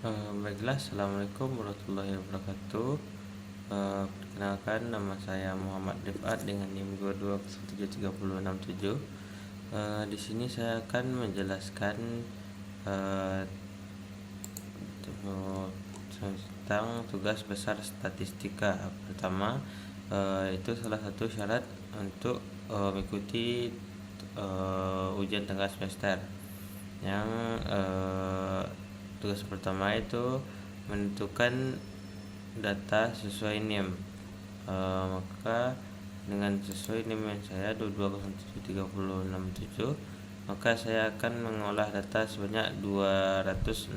Baiklah, assalamualaikum warahmatullahi wabarakatuh. Perkenalkan, nama saya Muhammad Rifat dengan NIM 22073067. Di sini saya akan menjelaskan uh, tentang tugas besar statistika. Pertama, itu salah satu syarat untuk mengikuti ujian tengah semester. Yang tugas pertama itu menentukan data sesuai NIM. Maka dengan sesuai NIM yang saya 22073067, maka saya akan mengolah data sebanyak 267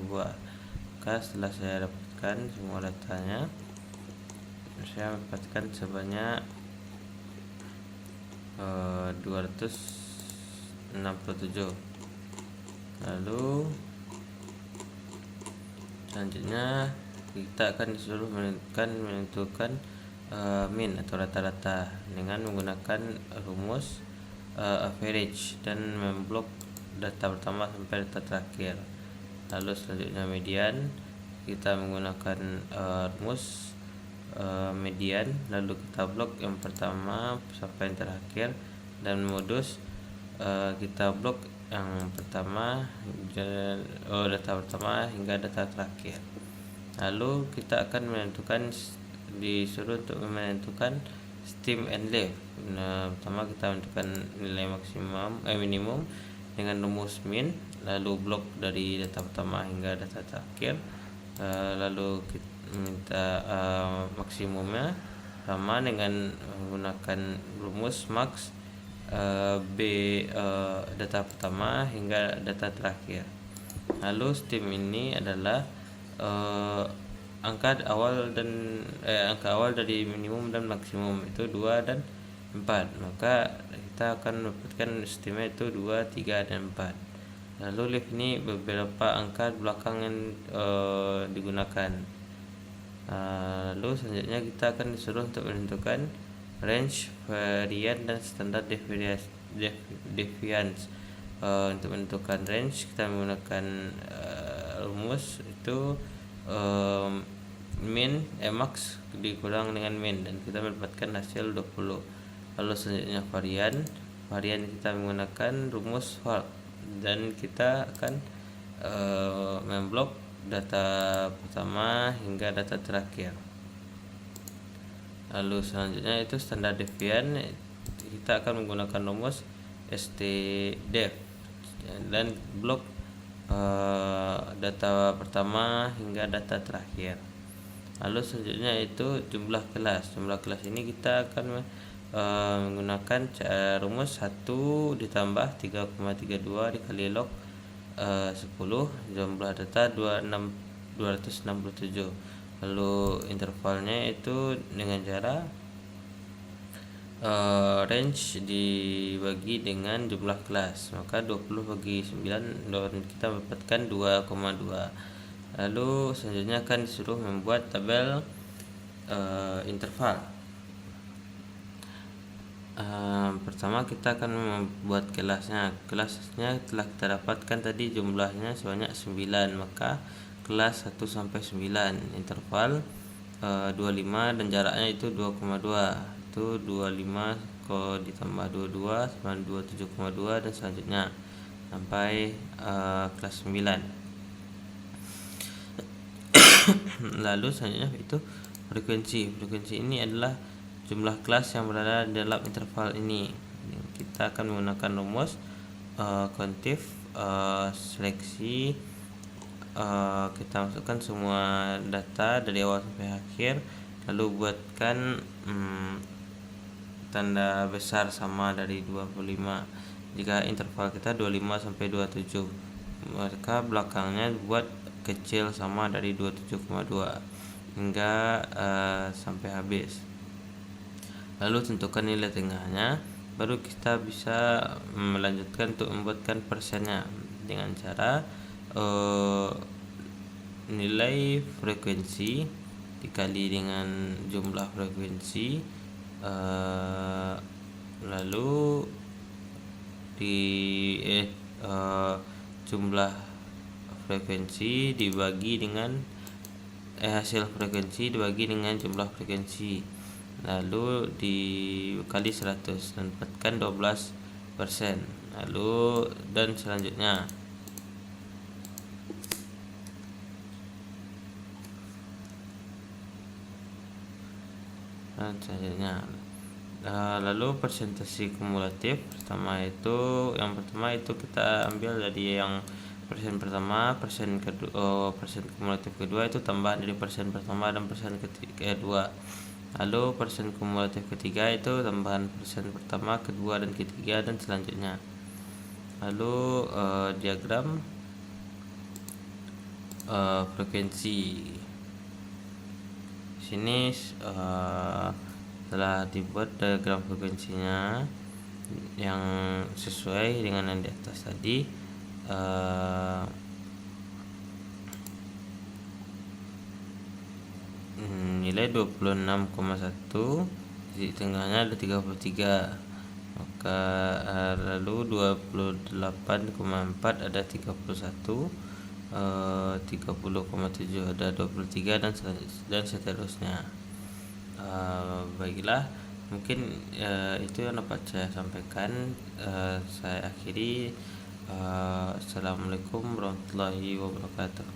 buah. Maka setelah saya dapatkan semua datanya, saya mendapatkan sebanyak 267. Lalu selanjutnya kita akan disuruh menentukan mean atau rata-rata dengan menggunakan rumus average dan memblok data pertama sampai data terakhir. Lalu selanjutnya median, kita menggunakan rumus median, lalu kita blok yang pertama sampai yang terakhir, dan modus kita blok yang pertama, data pertama hingga data terakhir. Lalu kita akan disuruh untuk menentukan stem and leaf. Pertama kita menentukan nilai minimum dengan rumus min, lalu blok dari data pertama hingga data terakhir. Lalu kita minta maksimumnya sama dengan menggunakan rumus max data pertama hingga data terakhir. Lalu stem ini adalah angka awal dari minimum dan maksimum itu 2 dan 4. Maka kita akan mendapatkan stemnya itu 2, 3 dan 4. Lalu leaf ini beberapa angka belakang yang digunakan. Lalu selanjutnya kita akan disuruh untuk menentukan range, varian, dan standar deviance. Untuk menentukan range kita menggunakan rumus itu max dikurang dengan min, dan kita mendapatkan hasil 20. Lalu selanjutnya varian kita menggunakan rumus for, dan kita akan memblok data pertama hingga data terakhir. Lalu selanjutnya itu standar devian, kita akan menggunakan rumus stdef dan blok data pertama hingga data terakhir. Lalu selanjutnya itu jumlah kelas. Jumlah kelas ini kita akan menggunakan rumus 1 ditambah 3,32 dikali log 10, jumlah data 267. Lalu intervalnya itu dengan cara range dibagi dengan jumlah kelas, maka 20 bagi 9 dan kita mendapatkan 2,2. Lalu selanjutnya akan disuruh membuat tabel interval. Pertama kita akan membuat kelasnya telah kita dapatkan tadi jumlahnya sebanyak 9, maka kelas 1 sampai 9, interval 25 dan jaraknya itu 2,2. Itu 25 ditambah 22 sama 27,2 dan selanjutnya sampai kelas 9. Lalu selanjutnya itu frekuensi ini adalah jumlah kelas yang berada dalam interval ini. Kita akan menggunakan rumus kontif seleksi. Kita masukkan semua data dari awal sampai akhir, lalu buatkan tanda besar sama dari 25 jika interval kita 25 sampai 27, maka belakangnya buat kecil sama dari 27,2 hingga sampai habis. Lalu tentukan nilai tengahnya, baru kita bisa melanjutkan untuk membuatkan persennya dengan cara nilai frekuensi dikali dengan jumlah frekuensi, lalu jumlah frekuensi dibagi dengan hasil frekuensi dibagi dengan jumlah frekuensi, lalu dikali 100 dan dapatkan 12%. Lalu dan selanjutnya lalu persentase kumulatif yang pertama itu kita ambil dari yang persen pertama, persen kumulatif kedua itu tambahan dari persen pertama dan persen kedua. Lalu persen kumulatif ketiga itu tambahan persen pertama, kedua dan ketiga dan selanjutnya. Lalu diagram frekuensi. Sini telah dibuat diagram frekuensinya yang sesuai dengan yang di atas tadi. Nilai 26,1, di tengahnya ada 33, maka lalu 28,4 ada 31, 30,7 ada 23 dan seterusnya. Baiklah, mungkin itu yang dapat saya sampaikan. Saya akhiri. Assalamualaikum warahmatullahi wabarakatuh.